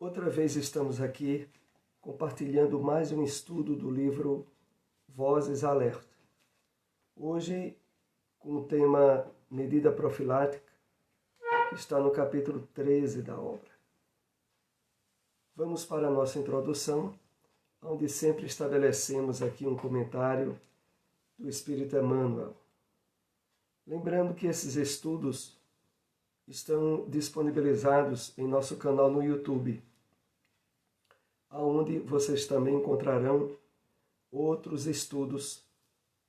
Outra vez estamos aqui compartilhando mais um estudo do livro Vozes Alerta. Hoje com o tema Medida Profilática, que está no capítulo 13 da obra. Vamos para a nossa introdução, onde sempre estabelecemos aqui um comentário do Espírito Emmanuel. Lembrando que esses estudos estão disponibilizados em nosso canal no YouTube, onde vocês também encontrarão outros estudos,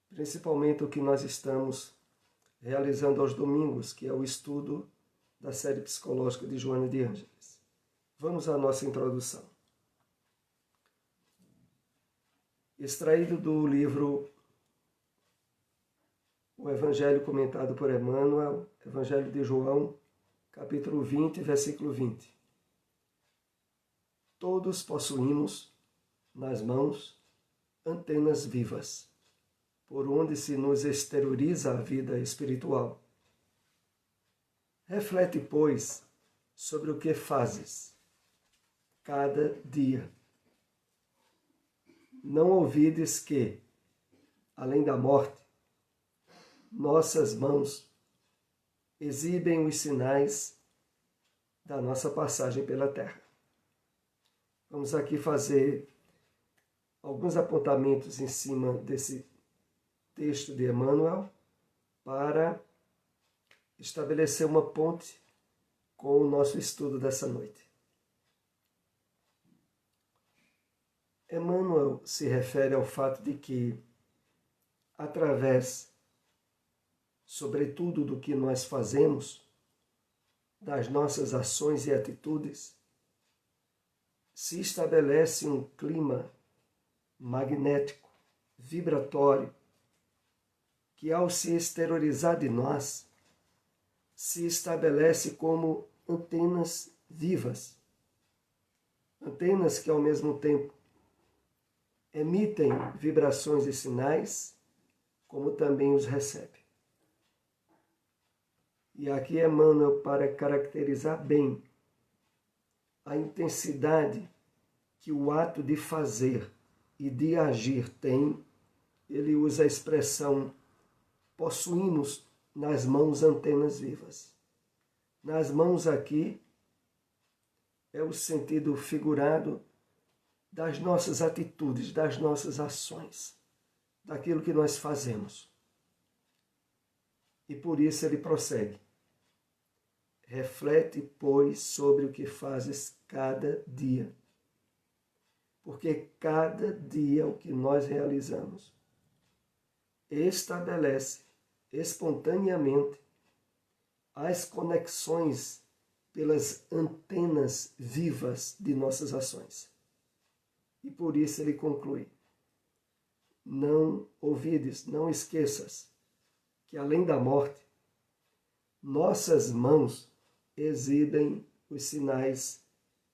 principalmente o que nós estamos realizando aos domingos, que é o estudo da série psicológica de Joana de Ângeles. Vamos à nossa introdução. Extraído do livro O Evangelho comentado por Emmanuel, Evangelho de João, capítulo 20, versículo 20. Todos possuímos nas mãos antenas vivas, por onde se nos exterioriza a vida espiritual. Reflete, pois, sobre o que fazes cada dia. Não ouvides que, além da morte, nossas mãos exibem os sinais da nossa passagem pela terra. Vamos aqui fazer alguns apontamentos em cima desse texto de Emmanuel para estabelecer uma ponte com o nosso estudo dessa noite. Emmanuel se refere ao fato de que, através, sobretudo, do que nós fazemos, das nossas ações e atitudes, se estabelece um clima magnético, vibratório, que ao se exteriorizar de nós, se estabelece como antenas vivas. Antenas que ao mesmo tempo emitem vibrações e sinais, como também os recebem. E aqui Emmanuel, para caracterizar bem a intensidade que o ato de fazer e de agir tem, ele usa a expressão possuímos nas mãos antenas vivas. Nas mãos aqui é o sentido figurado das nossas atitudes, das nossas ações, daquilo que nós fazemos. E por isso ele prossegue. Reflete, pois, sobre o que fazes cada dia. Porque cada dia o que nós realizamos estabelece espontaneamente as conexões pelas antenas vivas de nossas ações. E por isso ele conclui: não ouvides, não esqueças que além da morte, nossas mãos exibem os sinais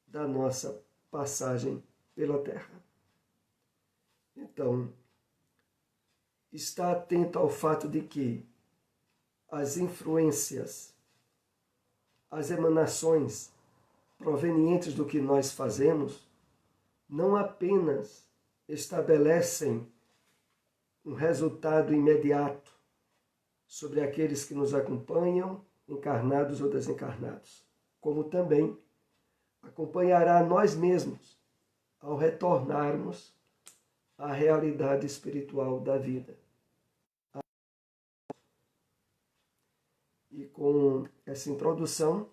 da nossa passagem pela terra. Então, está atento ao fato de que as influências, as emanações provenientes do que nós fazemos, não apenas estabelecem um resultado imediato sobre aqueles que nos acompanham, encarnados ou desencarnados, como também acompanhará nós mesmos ao retornarmos à realidade espiritual da vida. E com essa introdução,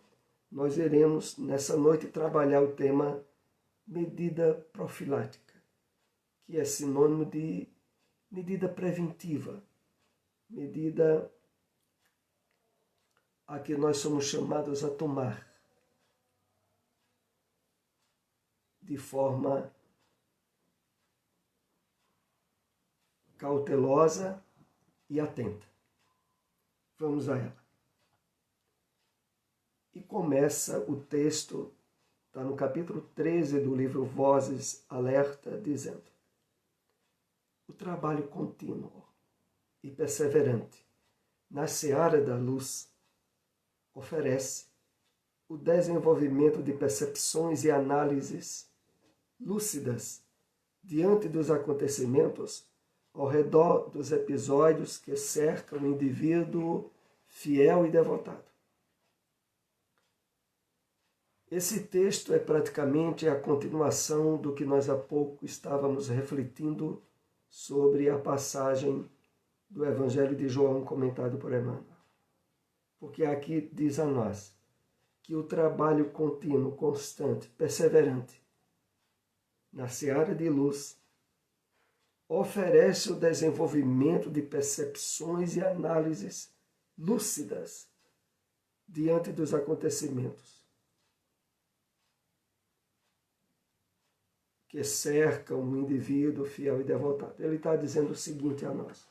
nós iremos nessa noite trabalhar o tema medida profilática, que é sinônimo de medida preventiva, medida a que nós somos chamados a tomar de forma cautelosa e atenta. Vamos a ela. E começa o texto, está no capítulo 13 do livro Vozes Alerta, dizendo: o trabalho contínuo e perseverante na seara da luz oferece o desenvolvimento de percepções e análises lúcidas diante dos acontecimentos ao redor dos episódios que cercam o indivíduo fiel e devotado. Esse texto é praticamente a continuação do que nós há pouco estávamos refletindo sobre a passagem do Evangelho de João comentado por Emmanuel. Porque aqui diz a nós que o trabalho contínuo, constante, perseverante na seara de luz oferece o desenvolvimento de percepções e análises lúcidas diante dos acontecimentos que cercam o indivíduo fiel e devotado. Ele está dizendo o seguinte a nós: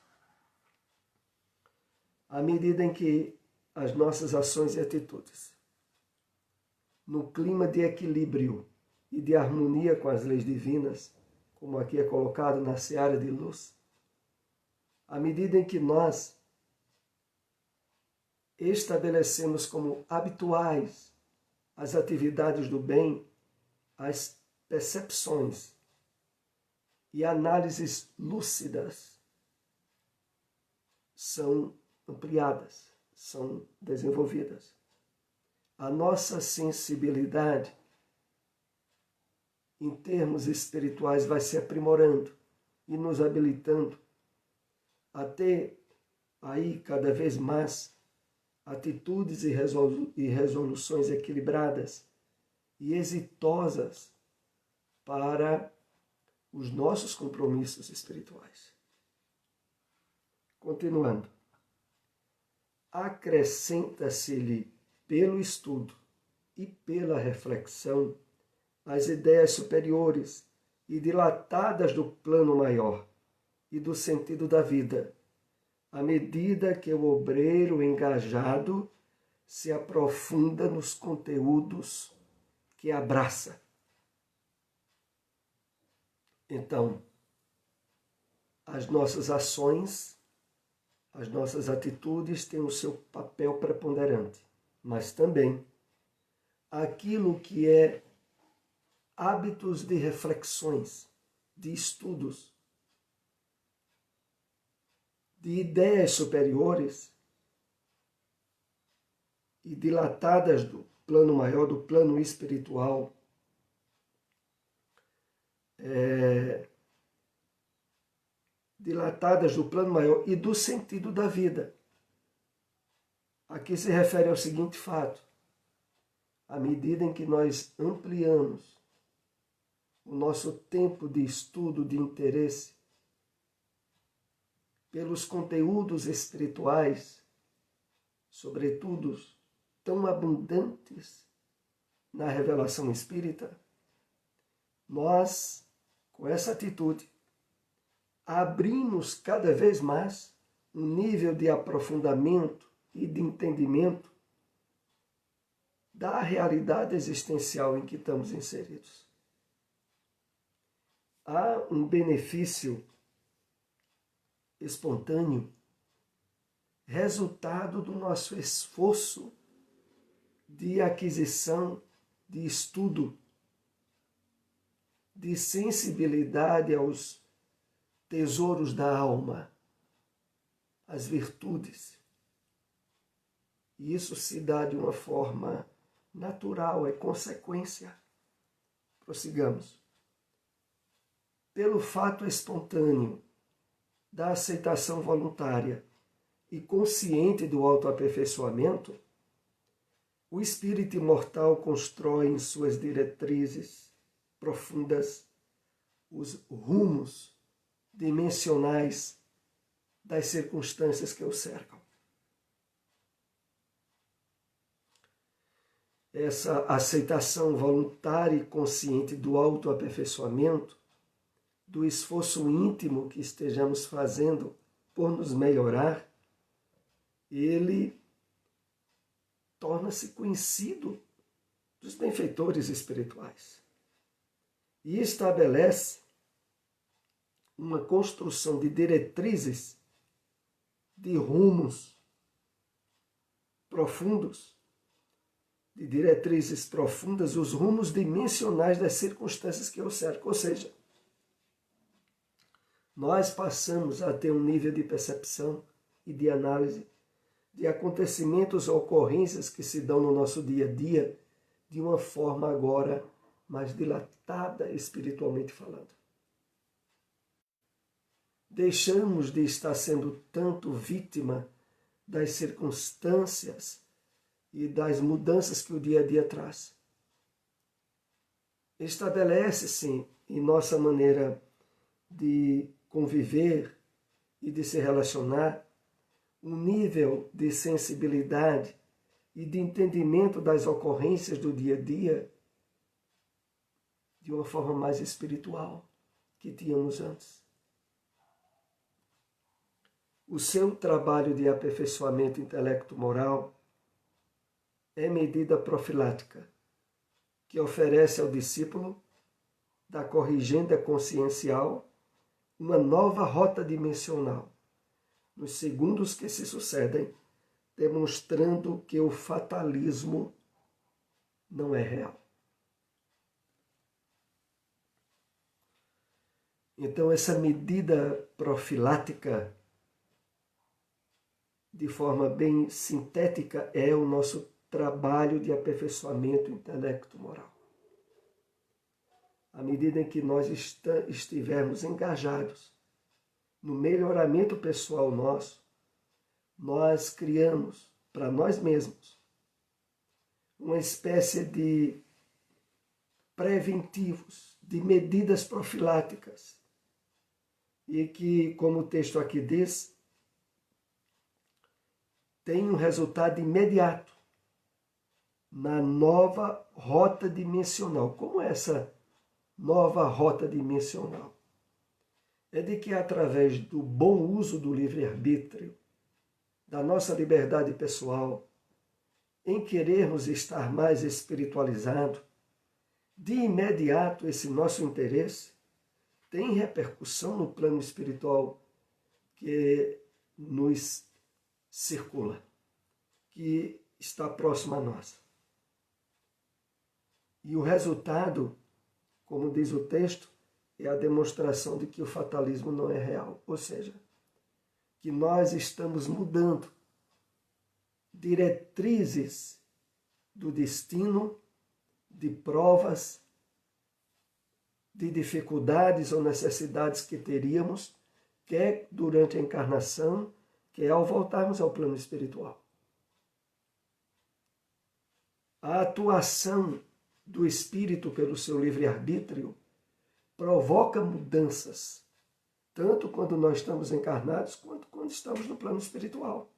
à medida em que as nossas ações e atitudes, no clima de equilíbrio e de harmonia com as leis divinas, como aqui é colocado na seara de luz, à medida em que nós estabelecemos como habituais as atividades do bem, as percepções e análises lúcidas são ampliadas, são desenvolvidas. A nossa sensibilidade em termos espirituais vai se aprimorando e nos habilitando a ter aí cada vez mais atitudes e resoluções equilibradas e exitosas para os nossos compromissos espirituais. Continuando. Acrescenta-se-lhe pelo estudo e pela reflexão as ideias superiores e dilatadas do plano maior e do sentido da vida, à medida que o obreiro engajado se aprofunda nos conteúdos que abraça. Então, as nossas ações, as nossas atitudes têm o seu papel preponderante, mas também aquilo que é hábitos de reflexões, de estudos, de ideias superiores e dilatadas do plano maior, do plano espiritual, dilatadas do plano maior e do sentido da vida. Aqui se refere ao seguinte fato: à medida em que nós ampliamos o nosso tempo de estudo, de interesse pelos conteúdos espirituais, sobretudo tão abundantes na revelação espírita, nós, com essa atitude, abrimos cada vez mais um nível de aprofundamento e de entendimento da realidade existencial em que estamos inseridos. Há um benefício espontâneo, resultado do nosso esforço de aquisição, de estudo, de sensibilidade aos tesouros da alma, as virtudes. E isso se dá de uma forma natural, é consequência. Prossigamos. Pelo fato espontâneo da aceitação voluntária e consciente do autoaperfeiçoamento, o espírito imortal constrói em suas diretrizes profundas os rumos dimensionais das circunstâncias que o cercam. Essa aceitação voluntária e consciente do autoaperfeiçoamento, do esforço íntimo que estejamos fazendo por nos melhorar, ele torna-se conhecido dos benfeitores espirituais e estabelece uma construção de diretrizes, de rumos profundos, de diretrizes profundas, os rumos dimensionais das circunstâncias que o cercam. Ou seja, nós passamos a ter um nível de percepção e de análise de acontecimentos ou ocorrências que se dão no nosso dia a dia de uma forma agora mais dilatada espiritualmente falando. Deixamos de estar sendo tanto vítima das circunstâncias e das mudanças que o dia a dia traz. Estabelece-se em nossa maneira de conviver e de se relacionar um nível de sensibilidade e de entendimento das ocorrências do dia a dia de uma forma mais espiritual que tínhamos antes. O seu trabalho de aperfeiçoamento intelecto-moral é medida profilática que oferece ao discípulo da corrigenda consciencial uma nova rota dimensional nos segundos que se sucedem, demonstrando que o fatalismo não é real. Então, essa medida profilática, de forma bem sintética, é o nosso trabalho de aperfeiçoamento intelecto-moral. À medida em que nós estivermos engajados no melhoramento pessoal nosso, nós criamos para nós mesmos uma espécie de preventivos, de medidas profiláticas, e que, como o texto aqui diz, tem um resultado imediato na nova rota dimensional. Como é essa nova rota dimensional? É de que, através do bom uso do livre-arbítrio, da nossa liberdade pessoal, em querermos estar mais espiritualizado, de imediato esse nosso interesse tem repercussão no plano espiritual que nos circula, que está próximo a nós. E o resultado, como diz o texto, é a demonstração de que o fatalismo não é real. Ou seja, que nós estamos mudando diretrizes do destino, de provas, de dificuldades ou necessidades que teríamos, quer durante a encarnação, quer ao voltarmos ao plano espiritual. A atuação do espírito pelo seu livre-arbítrio provoca mudanças, tanto quando nós estamos encarnados, quanto quando estamos no plano espiritual.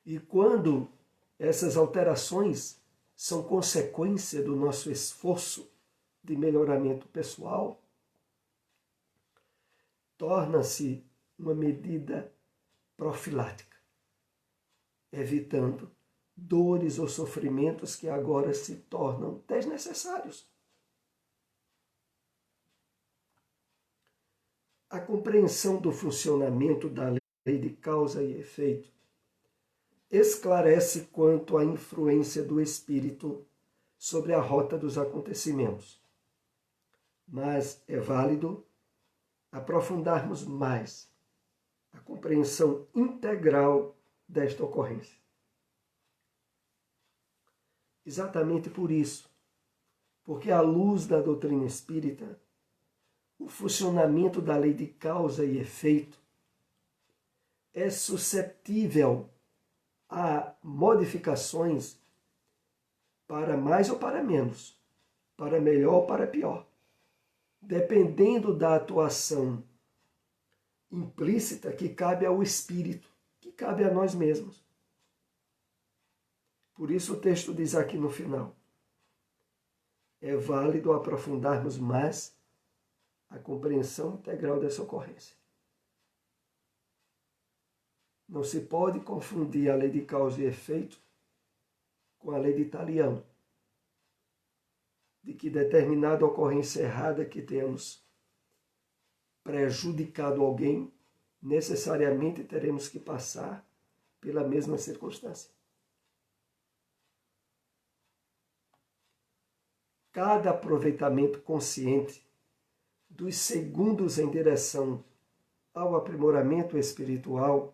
E quando essas alterações são consequência do nosso esforço de melhoramento pessoal, torna-se uma medida profilática, evitando dores ou sofrimentos que agora se tornam desnecessários. A compreensão do funcionamento da lei de causa e efeito esclarece quanto à influência do espírito sobre a rota dos acontecimentos. Mas é válido aprofundarmos mais a compreensão integral desta ocorrência. Exatamente por isso, porque à luz da doutrina espírita, o funcionamento da lei de causa e efeito é suscetível a modificações para mais ou para menos, para melhor ou para pior, dependendo da atuação implícita que cabe ao espírito, que cabe a nós mesmos. Por isso o texto diz aqui no final: é válido aprofundarmos mais a compreensão integral dessa ocorrência. Não se pode confundir a lei de causa e efeito com a lei de Talião, de que determinada ocorrência errada que tenhamos prejudicado alguém, necessariamente teremos que passar pela mesma circunstância. cada aproveitamento consciente dos segundos em direção ao aprimoramento espiritual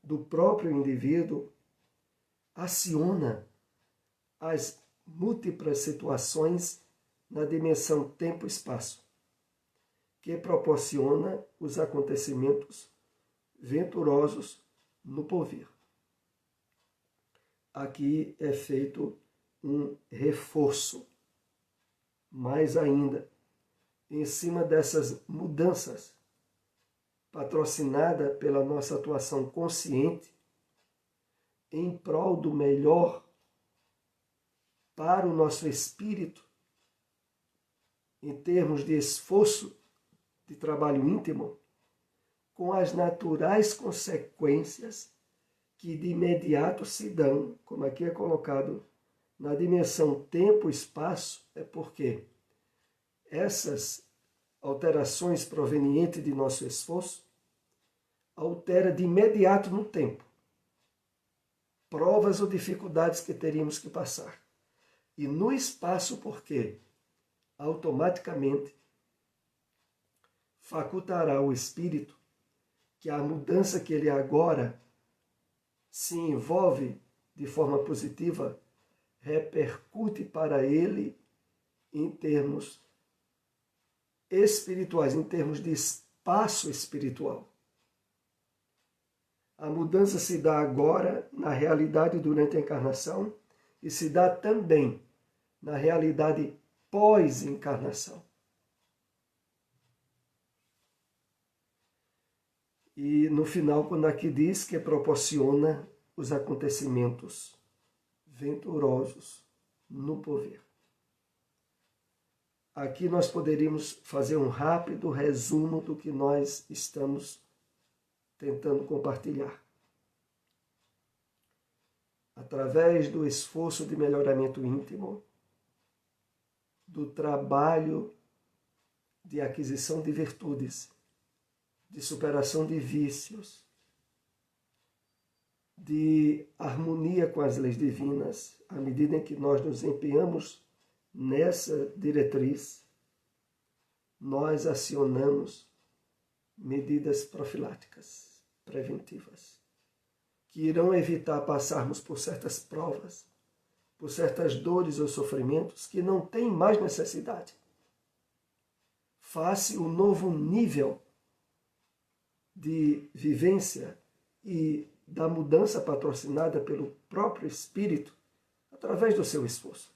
do próprio indivíduo aciona as múltiplas situações na dimensão tempo-espaço, que proporciona os acontecimentos venturosos no porvir. Aqui é feito um reforço, mais ainda, em cima dessas mudanças, patrocinada pela nossa atuação consciente, em prol do melhor para o nosso espírito, em termos de esforço de trabalho íntimo, com as naturais consequências que de imediato se dão, como aqui é colocado, na dimensão tempo-espaço, é porque essas alterações provenientes de nosso esforço altera de imediato no tempo provas ou dificuldades que teríamos que passar. E no espaço, porque automaticamente facultará o espírito que a mudança que ele agora se envolve de forma positiva repercute para ele em termos espirituais, em termos de espaço espiritual. A mudança se dá agora na realidade durante a encarnação e se dá também na realidade pós-encarnação. E no final, quando aqui diz que proporciona os acontecimentos venturosos no porvir. Aqui nós poderíamos fazer um rápido resumo do que nós estamos tentando compartilhar. Através do esforço de melhoramento íntimo, do trabalho de aquisição de virtudes, de superação de vícios, de harmonia com as leis divinas, à medida em que nós nos empenhamos nessa diretriz, nós acionamos medidas profiláticas, preventivas, que irão evitar passarmos por certas provas, por certas dores ou sofrimentos que não têm mais necessidade. Face o novo nível de vivência e da mudança patrocinada pelo próprio Espírito através do seu esforço.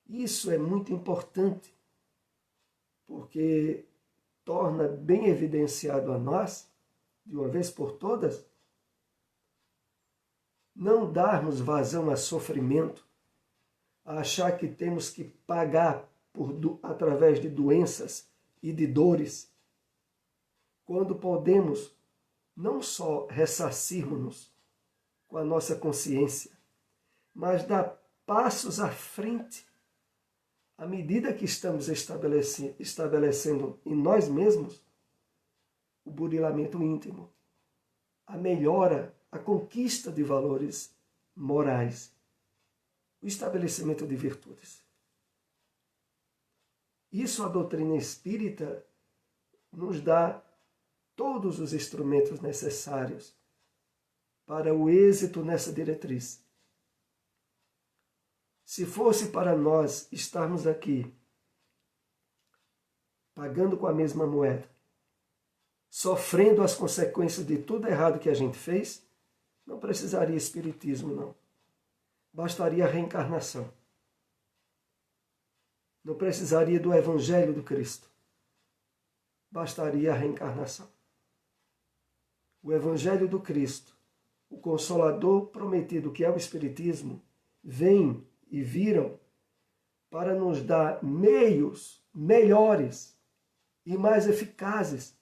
Isso é muito importante, porque torna bem evidenciado a nós, de uma vez por todas, não darmos vazão a sofrimento, a achar que temos que pagar através de doenças e de dores, quando podemos não só ressarcirmos-nos com a nossa consciência, mas dar passos à frente à medida que estamos estabelecendo em nós mesmos o burilamento íntimo, a melhora, a conquista de valores morais, o estabelecimento de virtudes. Isso a doutrina espírita nos dá todos os instrumentos necessários para o êxito nessa diretriz. Se fosse para nós estarmos aqui pagando com a mesma moeda, sofrendo as consequências de tudo errado que a gente fez, não precisaria espiritismo, não. Bastaria a reencarnação. Não precisaria do Evangelho do Cristo. Bastaria a reencarnação. O Evangelho do Cristo, o Consolador prometido que é o Espiritismo, vem e viram para nos dar meios melhores e mais eficazes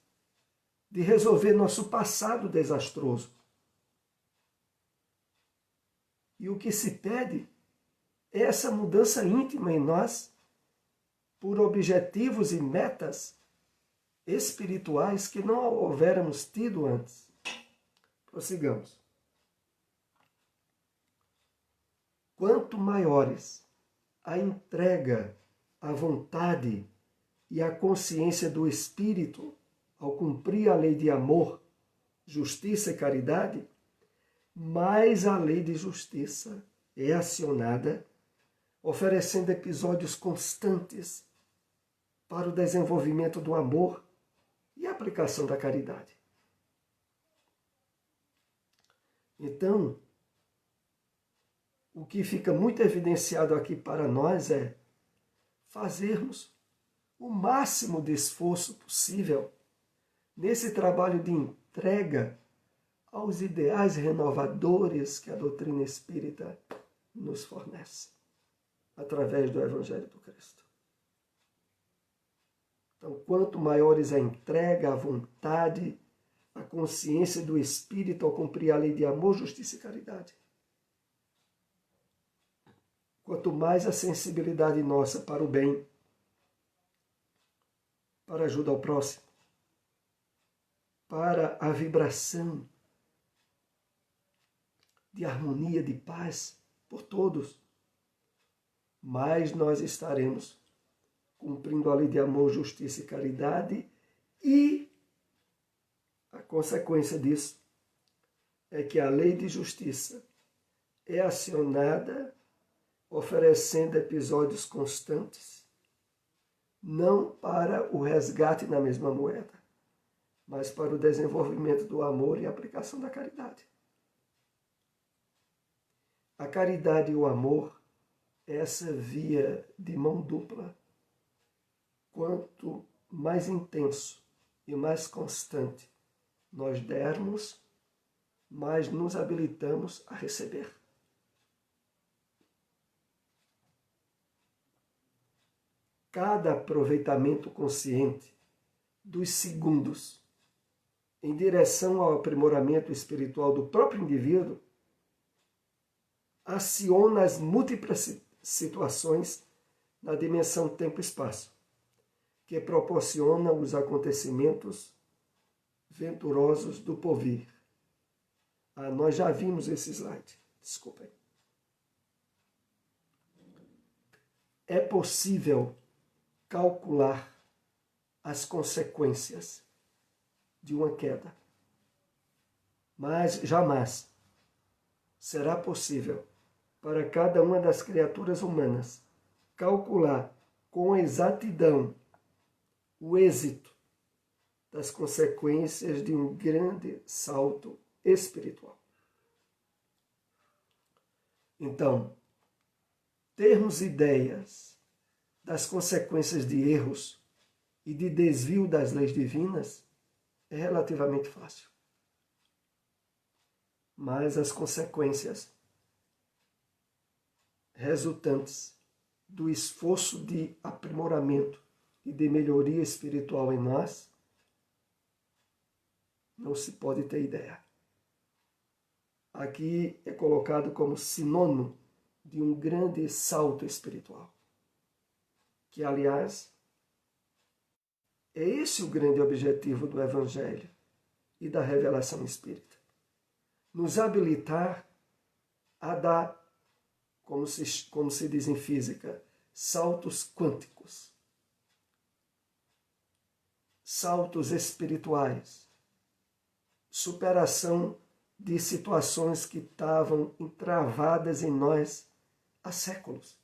de resolver nosso passado desastroso. E o que se pede é essa mudança íntima em nós por objetivos e metas espirituais que não houvéramos tido antes. Prossigamos. Quanto maiores a entrega, a vontade e a consciência do Espírito ao cumprir a lei de amor, justiça e caridade, mais a lei de justiça é acionada, oferecendo episódios constantes para o desenvolvimento do amor e a aplicação da caridade. Então, o que fica muito evidenciado aqui para nós é fazermos o máximo de esforço possível nesse trabalho de entrega aos ideais renovadores que a doutrina espírita nos fornece, através do Evangelho do Cristo. Então, quanto maiores a entrega, a vontade, a consciência do Espírito ao cumprir a lei de amor, justiça e caridade, quanto mais a sensibilidade nossa para o bem, para a ajuda ao próximo, para a vibração de harmonia, de paz por todos, mais nós estaremos cumprindo a lei de amor, justiça e caridade, e a consequência disso é que a lei de justiça é acionada oferecendo episódios constantes, não para o resgate na mesma moeda, mas para o desenvolvimento do amor e a aplicação da caridade. A caridade e o amor é essa via de mão dupla. Quanto mais intenso e mais constante nós dermos, mais nos habilitamos a receber. Cada aproveitamento consciente dos segundos em direção ao aprimoramento espiritual do próprio indivíduo aciona as múltiplas situações na dimensão tempo-espaço, que proporcionam os acontecimentos venturosos do porvir. Nós já vimos esse slide, desculpem. É possível calcular as consequências de uma queda, mas jamais será possível para cada uma das criaturas humanas calcular com exatidão o êxito das consequências de um grande salto espiritual. Então, termos ideias das consequências de erros e de desvio das leis divinas é relativamente fácil. Mas as consequências resultantes do esforço de aprimoramento e de melhoria espiritual em nós, não se pode ter ideia. Aqui é colocado como sinônimo de um grande salto espiritual, que, aliás, é esse o grande objetivo do Evangelho e da revelação espírita. Nos habilitar a dar, como se diz em física, saltos quânticos, saltos espirituais, superação de situações que estavam entravadas em nós há séculos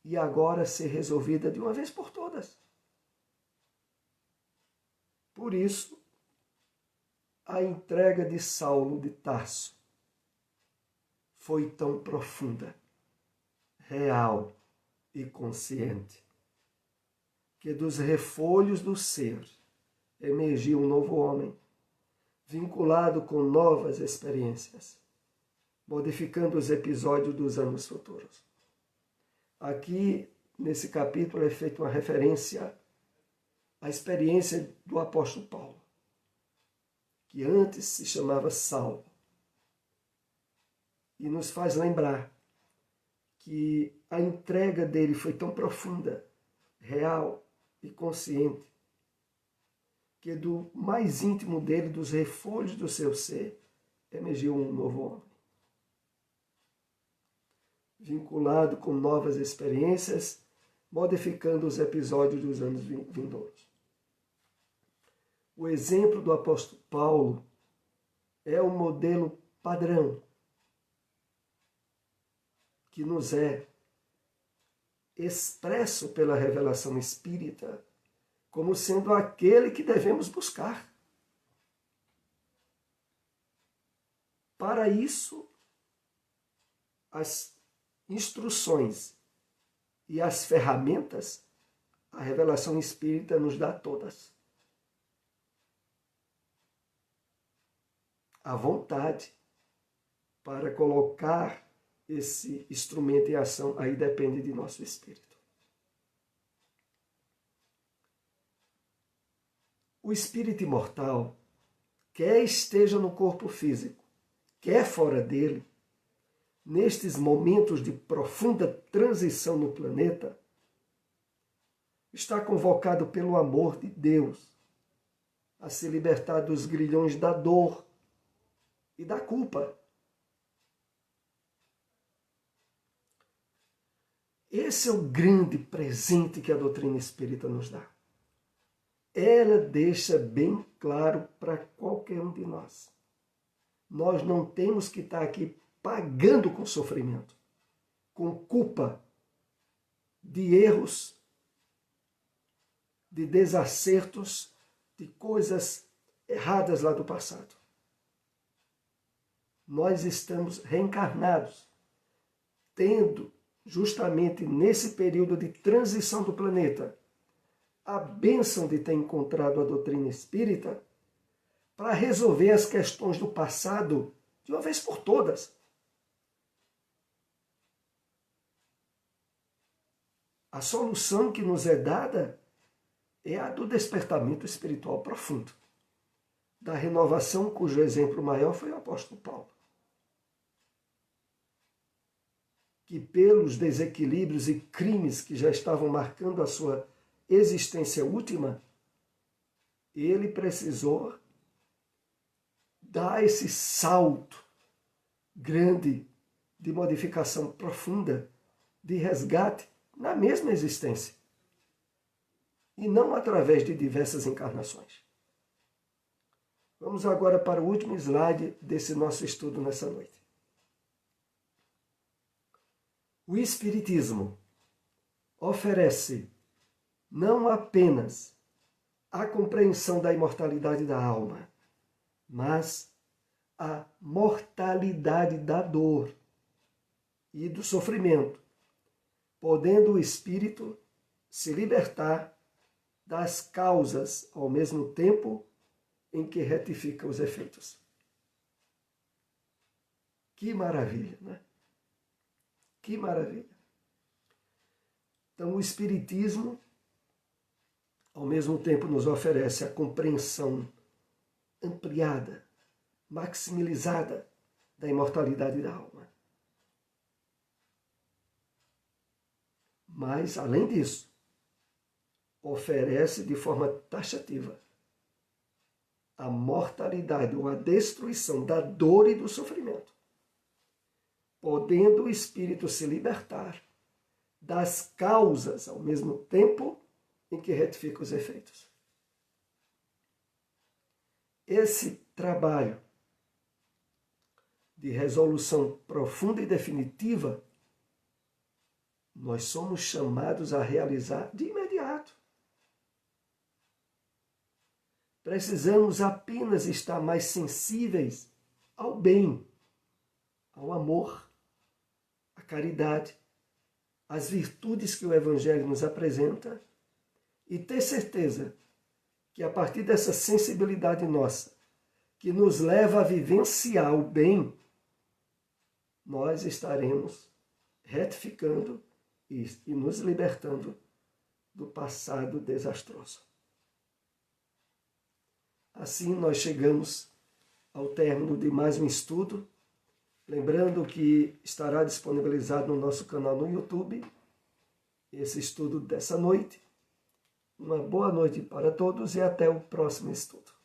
e agora ser resolvida de uma vez por todas. Por isso, a entrega de Saulo de Tarso foi tão profunda, real e consciente, que dos refolhos do ser emergiu um novo homem, vinculado com novas experiências, modificando os episódios dos anos futuros. Aqui, nesse capítulo, é feita uma referência à experiência do apóstolo Paulo, que antes se chamava Saulo, e nos faz lembrar que a entrega dele foi tão profunda, real e consciente, que do mais íntimo dele, dos refolhos do seu ser, emergiu um novo homem. vinculado com novas experiências, modificando os episódios dos anos vindouros. O exemplo do apóstolo Paulo é um modelo padrão que nos é expresso pela revelação espírita como sendo aquele que devemos buscar. Para isso, as instruções e as ferramentas, a revelação espírita nos dá todas. A vontade para colocar esse instrumento em ação, aí depende de nosso espírito. O espírito imortal, quer esteja no corpo físico, quer fora dele, nestes momentos de profunda transição no planeta, está convocado pelo amor de Deus a se libertar dos grilhões da dor e da culpa. Esse é o grande presente que a doutrina espírita nos dá. Ela deixa bem claro para qualquer um de nós. Nós não temos que estar aqui pagando com sofrimento, com culpa de erros, de desacertos, de coisas erradas lá do passado. Nós estamos reencarnados, tendo justamente nesse período de transição do planeta a bênção de ter encontrado a doutrina espírita para resolver as questões do passado de uma vez por todas. A solução que nos é dada é a do despertamento espiritual profundo, da renovação cujo exemplo maior foi o apóstolo Paulo, que pelos desequilíbrios e crimes que já estavam marcando a sua existência última, ele precisou dar esse salto grande de modificação profunda, de resgate na mesma existência, e não através de diversas encarnações. Vamos agora para o último slide desse nosso estudo nessa noite. O Espiritismo oferece não apenas a compreensão da imortalidade da alma, mas a mortalidade da dor e do sofrimento, podendo o espírito se libertar das causas ao mesmo tempo em que retifica os efeitos. Que maravilha, né? Que maravilha! Então, o Espiritismo, ao mesmo tempo, nos oferece a compreensão ampliada, maximizada da imortalidade da alma. Mas, além disso, oferece de forma taxativa a mortalidade ou a destruição da dor e do sofrimento, podendo o espírito se libertar das causas ao mesmo tempo em que retifica os efeitos. Esse trabalho de resolução profunda e definitiva, nós somos chamados a realizar de imediato. Precisamos apenas estar mais sensíveis ao bem, ao amor, à caridade, às virtudes que o Evangelho nos apresenta e ter certeza que a partir dessa sensibilidade nossa, que nos leva a vivenciar o bem, nós estaremos retificando e nos libertando do passado desastroso. Assim nós chegamos ao término de mais um estudo, lembrando que estará disponibilizado no nosso canal no YouTube esse estudo dessa noite. Uma boa noite para todos e até o próximo estudo.